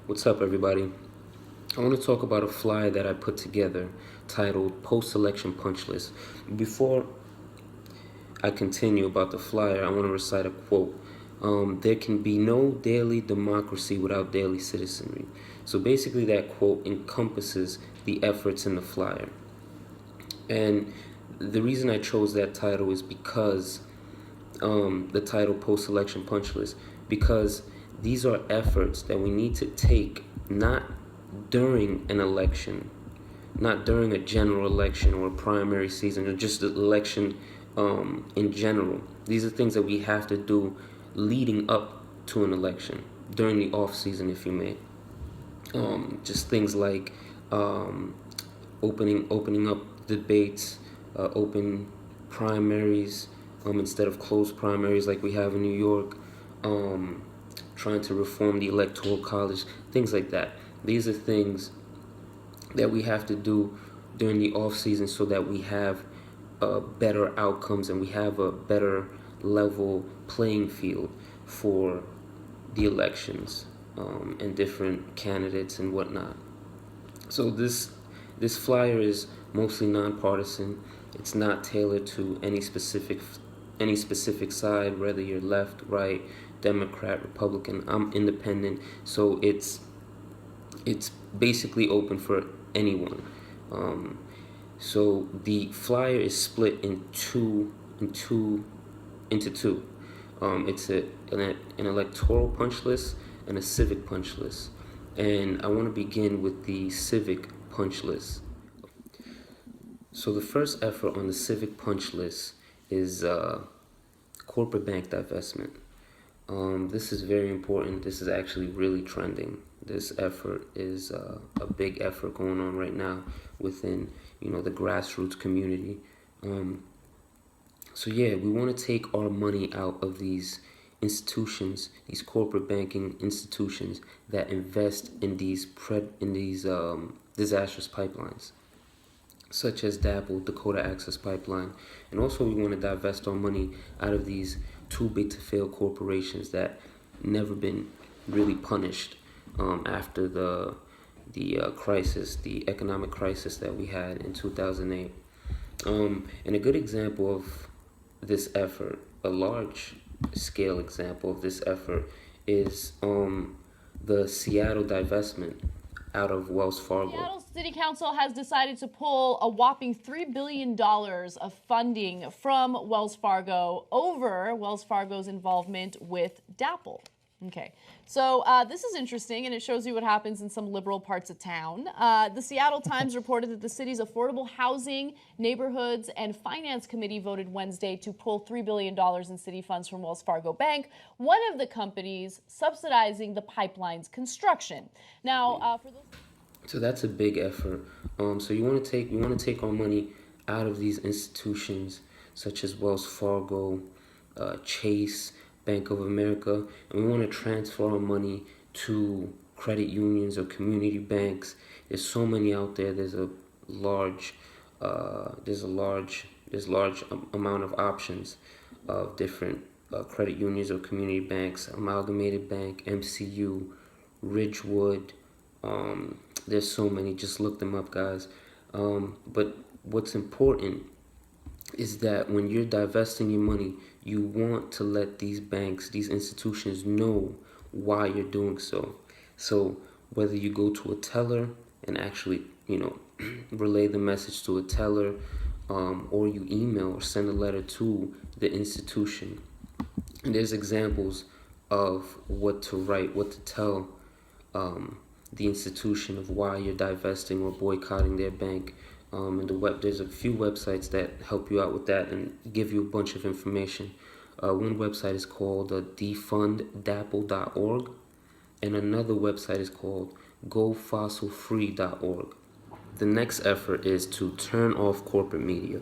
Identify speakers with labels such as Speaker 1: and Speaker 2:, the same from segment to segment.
Speaker 1: What's up, everybody? I want to talk about a flyer that I put together titled Post Election Punch List. Before I continue about the flyer, I want to recite a quote. There can be no daily democracy without daily citizenry. So basically, that quote encompasses the efforts in the flyer. And the reason I chose that title is because the title Post Election Punch List, because these are efforts that we need to take not during an election, not during a general election or a primary season or just the election in general. These are things that we have to do leading up to an election, during the off season, if you may. Just things like um, opening up debates, open primaries instead of closed primaries like we have in New York. Trying to reform the Electoral College, things like that. These are things that we have to do during the off season so that we have better outcomes and we have a better level playing field for the elections and different candidates and whatnot. So this flyer is mostly nonpartisan. It's not tailored to any specific side, whether you're left, right, Democrat, Republican. I'm independent, so it's basically open for anyone. Um, so the flyer is split into two. It's an electoral punch list and a civic punch list. And I want to begin with the civic punch list. So the first effort on the civic punch list is corporate bank divestment. This is very important. This is actually really trending. This effort is a big effort going on right now within the grassroots community. Um, so yeah, we want to take our money out of these institutions, these corporate banking institutions that invest in these disastrous pipelines, such as DAPL, Dakota Access Pipeline, and also we want to divest our money out of these too big to fail corporations that never been really punished after the crisis, the economic crisis that we had in 2008. And a good example of this effort, a large scale example of this effort, is the Seattle divestment out of Wells Fargo.
Speaker 2: Seattle City Council has decided to pull a whopping $3 billion of funding from Wells Fargo over Wells Fargo's involvement with DAPL. Okay, so this is interesting, and it shows you what happens in some liberal parts of town. The Seattle Times reported that the city's Affordable Housing, Neighborhoods, and Finance Committee voted Wednesday to pull $3 billion in city funds from Wells Fargo Bank, one of the companies subsidizing the pipeline's construction. Now, for those...
Speaker 1: So that's a big effort. So you want to take our money out of these institutions such as Wells Fargo, Chase, Bank of America, and we want to transfer our money to credit unions or community banks. There's so many out there. There's large amount of options of different credit unions or community banks. Amalgamated Bank, MCU, Ridgewood. There's so many. Just look them up, guys. But what's important is that when you're divesting your money, you want to let these banks, these institutions know why you're doing so. So whether you go to a teller and actually, relay the message to a teller, or you email or send a letter to the institution. And there's examples of what to write, what to tell the institution of why you're divesting or boycotting their bank. And there's a few websites that help you out with that and give you a bunch of information. One website is called defunddapple.org, and another website is called gofossilfree.org. The next effort is to turn off corporate media.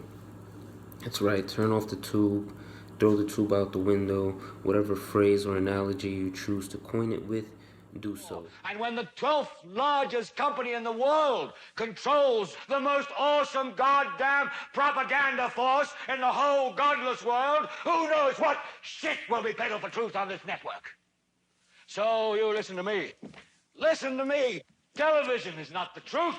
Speaker 1: That's right, turn off the tube, throw the tube out the window, whatever phrase or analogy you choose to coin it with, do so.
Speaker 3: And when the 12th largest company in the world controls the most awesome goddamn propaganda force in the whole godless world, who knows what shit will be peddled for truth on this network? So you listen to me. Listen to me. Television is not the truth.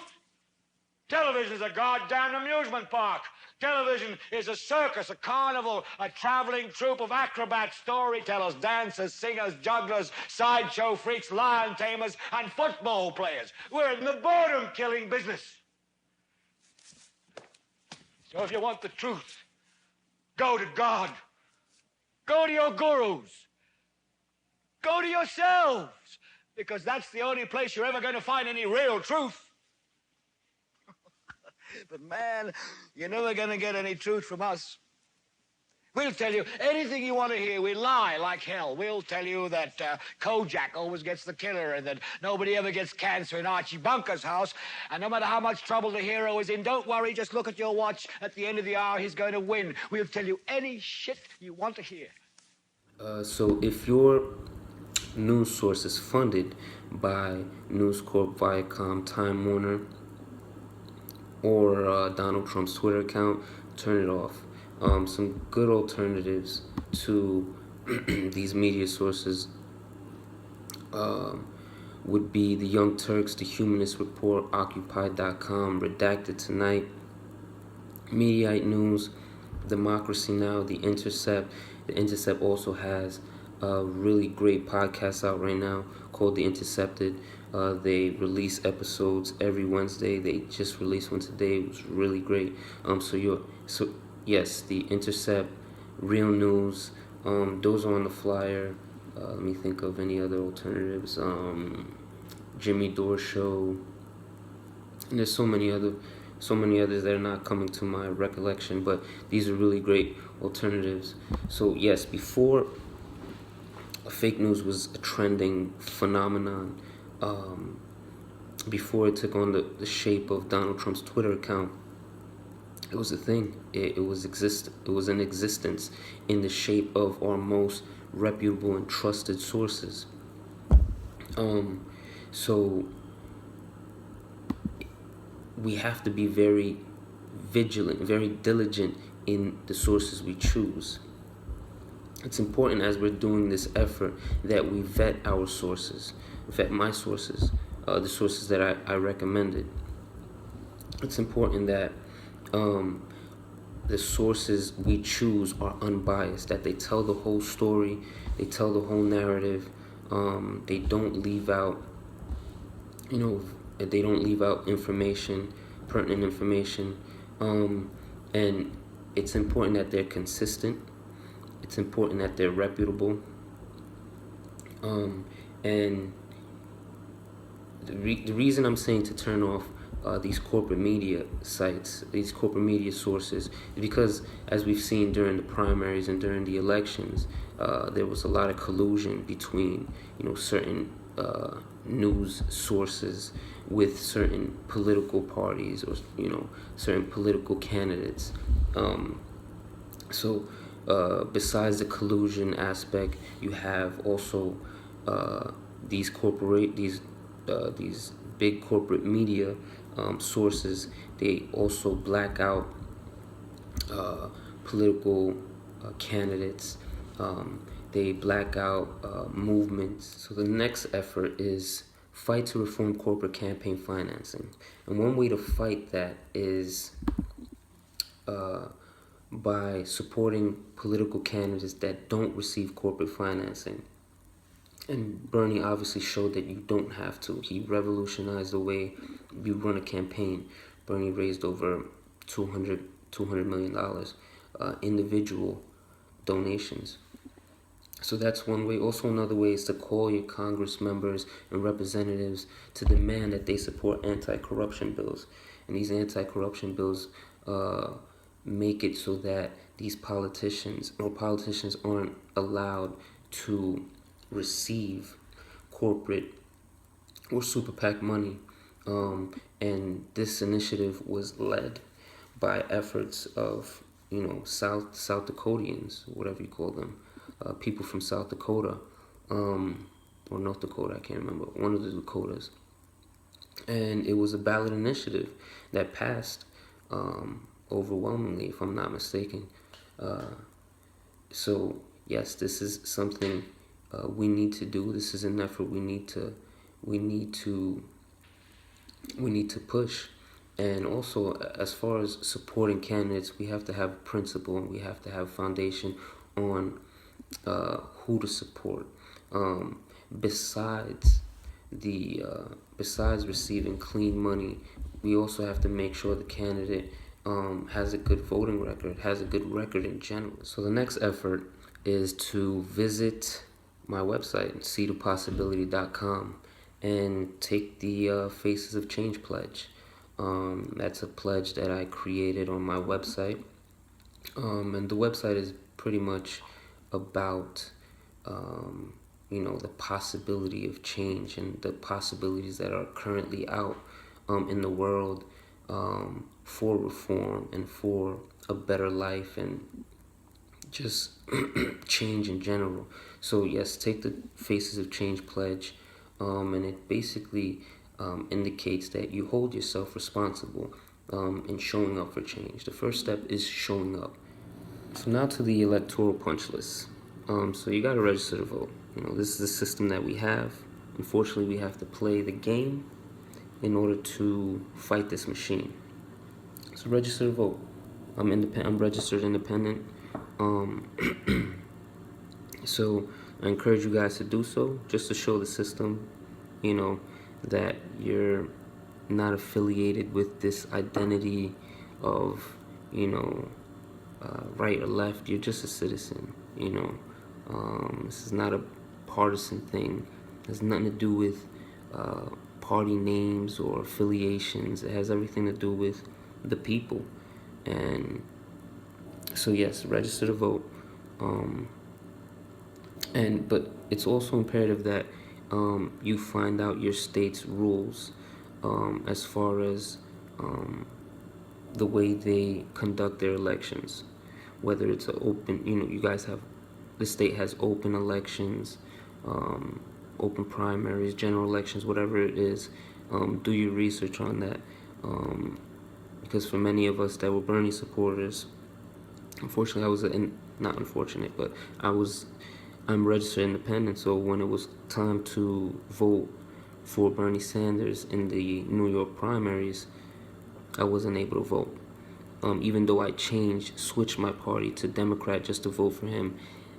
Speaker 3: Television is a goddamn amusement park. Television is a circus, a carnival, a traveling troupe of acrobats, storytellers, dancers, singers, jugglers, sideshow freaks, lion tamers, and football players. We're in the boredom-killing business. So if you want the truth, go to God. Go to your gurus. Go to yourselves, because that's the only place you're ever going to find any real truth. But man, you're never going to get any truth from us. We'll tell you anything you want to hear. We lie like hell. We'll tell you that Kojak always gets the killer and that nobody ever gets cancer in Archie Bunker's house. And no matter how much trouble the hero is in, don't worry, just look at your watch. At the end of the hour, he's going to win. We'll tell you any shit you want to hear.
Speaker 1: So if your news source is funded by News Corp, Viacom, Time Warner, or Donald Trump's Twitter account, turn it off. Some good alternatives to these media sources would be the Young Turks, the Humanist Report, Occupy.com, Redacted Tonight, Mediaite News, Democracy Now!, The Intercept. The Intercept also has a really great podcast out right now called The Intercepted. They release episodes every Wednesday. They just released one today. It was really great. Yes, The Intercept, Real News, those are on the flyer. Let me think of any other alternatives. Jimmy Dore Show. And there's so many others that are not coming to my recollection, but these are really great alternatives. So yes, before fake news was a trending phenomenon, before it took on the shape of Donald Trump's Twitter account, it was a thing. It was in existence in the shape of our most reputable and trusted sources. So we have to be very vigilant, very diligent in the sources we choose. It's important as we're doing this effort that we vet our sources, vet my sources, the sources that I recommended. It's important that the sources we choose are unbiased, that they tell the whole story, they tell the whole narrative, they don't leave out, they don't leave out information, pertinent information, and it's important that they're consistent. It's important that they're reputable, and the reason I'm saying to turn off these corporate media sites, these corporate media sources, is because as we've seen during the primaries and during the elections, there was a lot of collusion between certain news sources with certain political parties or certain political candidates. So besides the collusion aspect, you have also these big corporate media sources. They also black out political candidates. They black out movements. So the next effort is fight to reform corporate campaign financing. And one way to fight that is by supporting political candidates that don't receive corporate financing. And Bernie obviously showed that you don't have to. He revolutionized the way you run a campaign. Bernie raised over $200 million individual donations. So that's one way. Also, another way is to call your Congress members and representatives to demand that they support anti-corruption bills. And these anti-corruption bills make it so that these politicians aren't allowed to receive corporate or super PAC money. And this initiative was led by efforts of South Dakotians, whatever you call them, people from South Dakota, or North Dakota, I can't remember, one of the Dakotas. And it was a ballot initiative that passed overwhelmingly, if I'm not mistaken. So yes, this is something we need to do. This is an effort we need to we need to push. And also, as far as supporting candidates, we have to have principle and we have to have foundation on who to support. Besides besides receiving clean money, we also have to make sure the candidate has a good voting record, has a good record in general. So the next effort is to visit my website, seedofpossibility.com, and take the Faces of Change pledge. That's a pledge that I created on my website. And the website is pretty much about, the possibility of change and the possibilities that are currently out in the world for reform and for a better life and just change in general. So yes, take the Faces of Change pledge, and it basically indicates that you hold yourself responsible in showing up for change. The first step is showing up. So now to the electoral punch list. So you got to register to vote. This is the system that we have. Unfortunately, we have to play the game in order to fight this machine. So register to vote. I'm independent. I'm registered independent. So I encourage you guys to do so, just to show the system, that you're not affiliated with this identity of, right or left. You're just a citizen. This is not a partisan thing. It has nothing to do with party names or affiliations. It has everything to do with the people. And so yes, register to vote. But it's also imperative that you find out your state's rules as far as the way they conduct their elections. Whether it's an open, you guys have, the state has open elections, open primaries, general elections, whatever it is. Do your research on that, because for many of us that were Bernie supporters, unfortunately, I was not unfortunate, but I'm registered independent. So when it was time to vote for Bernie Sanders in the New York primaries, I wasn't able to vote. Even though I switched my party to Democrat just to vote for him,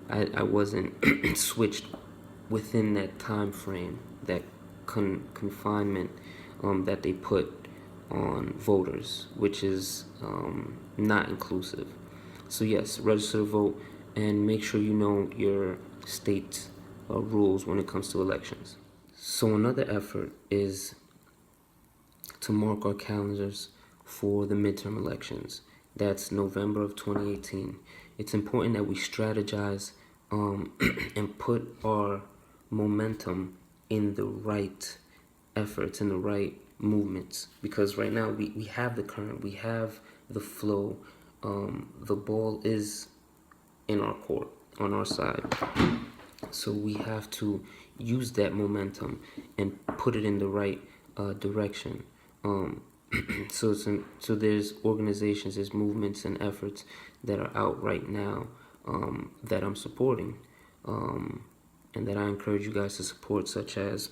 Speaker 1: I wasn't switched within that time frame, that confinement that they put on voters, which is not inclusive. So yes, register to vote and make sure you know your state's rules when it comes to elections. So another effort is to mark our calendars for the midterm elections. That's November of 2018. It's important that we strategize and put our momentum in the right efforts, in the right movements, because right now we have the current, we have the flow. The ball is in our court, on our side. So we have to use that momentum and put it in the right direction. So there's organizations, there's movements and efforts that are out right now that I'm supporting, and that I encourage you guys to support, such as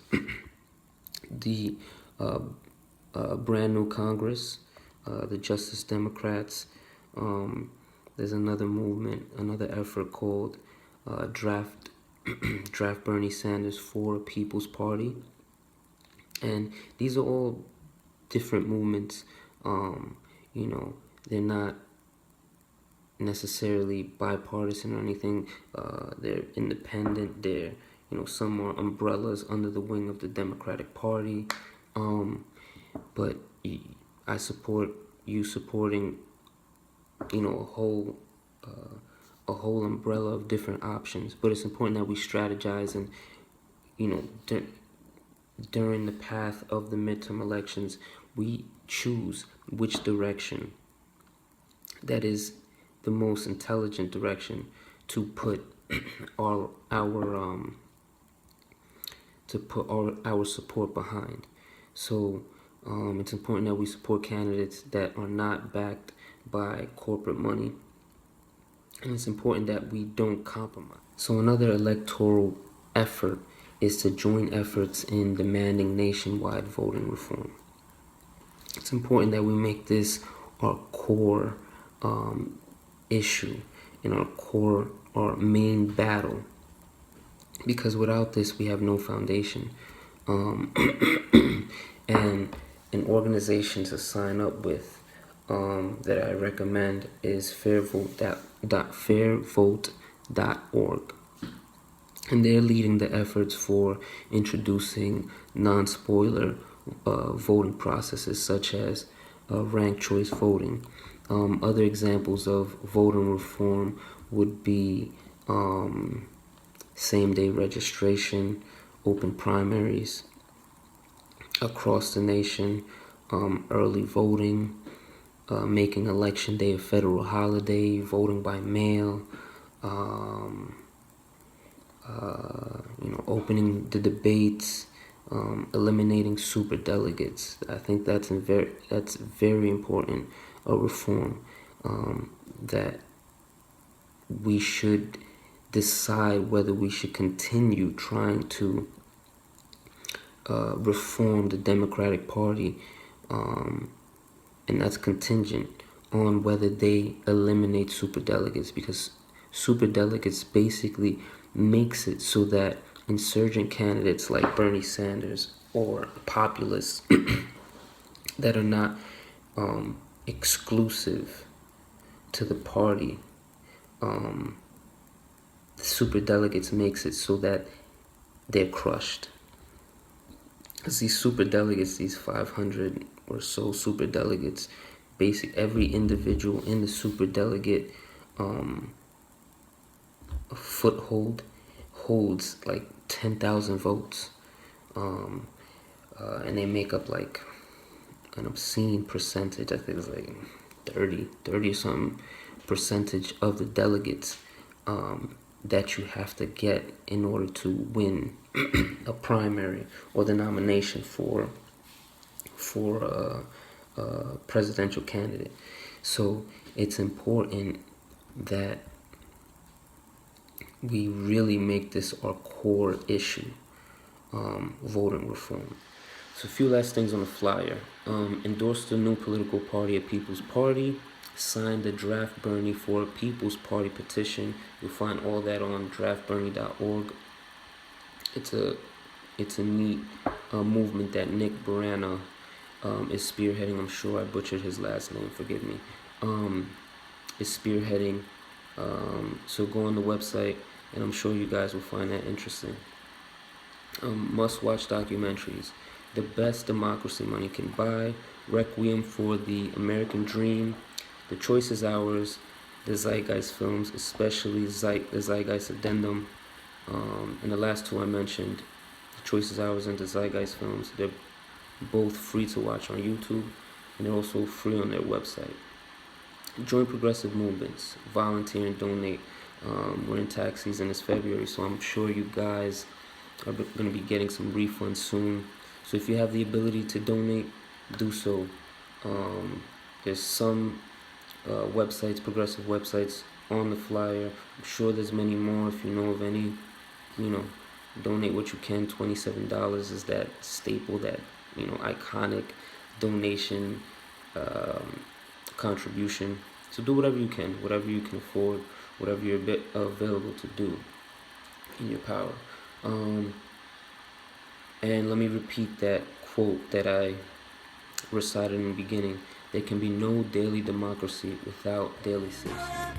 Speaker 1: the Brand New Congress, the Justice Democrats. There's another movement, another effort called Draft Bernie Sanders for a People's Party. And these are all different movements. They're not necessarily bipartisan or anything. They're independent. They're, some are umbrellas under the wing of the Democratic Party. But I support you supporting, a whole umbrella of different options. But it's important that we strategize and, during the path of the midterm elections, we choose which direction that is the most intelligent direction to put our support behind. So it's important that we support candidates that are not backed by corporate money, and it's important that we don't compromise. So another electoral effort is to join efforts in demanding nationwide voting reform. It's important that we make this our core issue and our main battle, because without this we have no foundation. And an organization to sign up with that I recommend is fairvote.org. And they're leading the efforts for introducing non-spoiler voting processes such as ranked choice voting. Other examples of voting reform would be same-day registration, open primaries across the nation, early voting, making election day a federal holiday, voting by mail, opening the debates, eliminating super delegates. I think that's very important, a reform that we should decide whether we should continue trying to reform the Democratic Party, and that's contingent on whether they eliminate superdelegates, because superdelegates basically makes it so that insurgent candidates like Bernie Sanders or populists that are not exclusive to the party, the superdelegates makes it so that they're crushed. Because these superdelegates, these 500 or so superdelegates, every individual in the superdelegate foothold holds like 10,000 votes, and they make up like an obscene percentage. I think it's like 30 something percentage of the delegates that you have to get in order to win a primary or the nomination for a presidential candidate. So it's important that we really make this our core issue, voting reform. So a few last things on the flyer. Endorse the new political party, a People's Party. Sign the Draft Bernie for a People's Party petition. You'll find all that on draftbernie.org. It's a neat movement that Nick Barana is spearheading. I'm sure I butchered his last name, forgive me. Is spearheading. So go on the website, and I'm sure you guys will find that interesting. Must-watch documentaries. The Best Democracy Money Can Buy, Requiem for the American Dream, The Choice is Ours, the Zeitgeist films, especially the Zeitgeist Addendum, and the last two I mentioned, The Choice is Ours and the Zeitgeist films. They're both free to watch on YouTube, and they're also free on their website. Join progressive movements, volunteer and donate. We're in tax season this February, so I'm sure you guys are going to be getting some refunds soon. So if you have the ability to donate, do so. There's some websites, progressive websites on the flyer. I'm sure there's many more. If you know of any, donate what you can. $27 is that staple, that iconic donation contribution. So do whatever you can afford, whatever you're available to do in your power. And let me repeat that quote that I recited in the beginning. There can be no daily democracy without daily citizenship.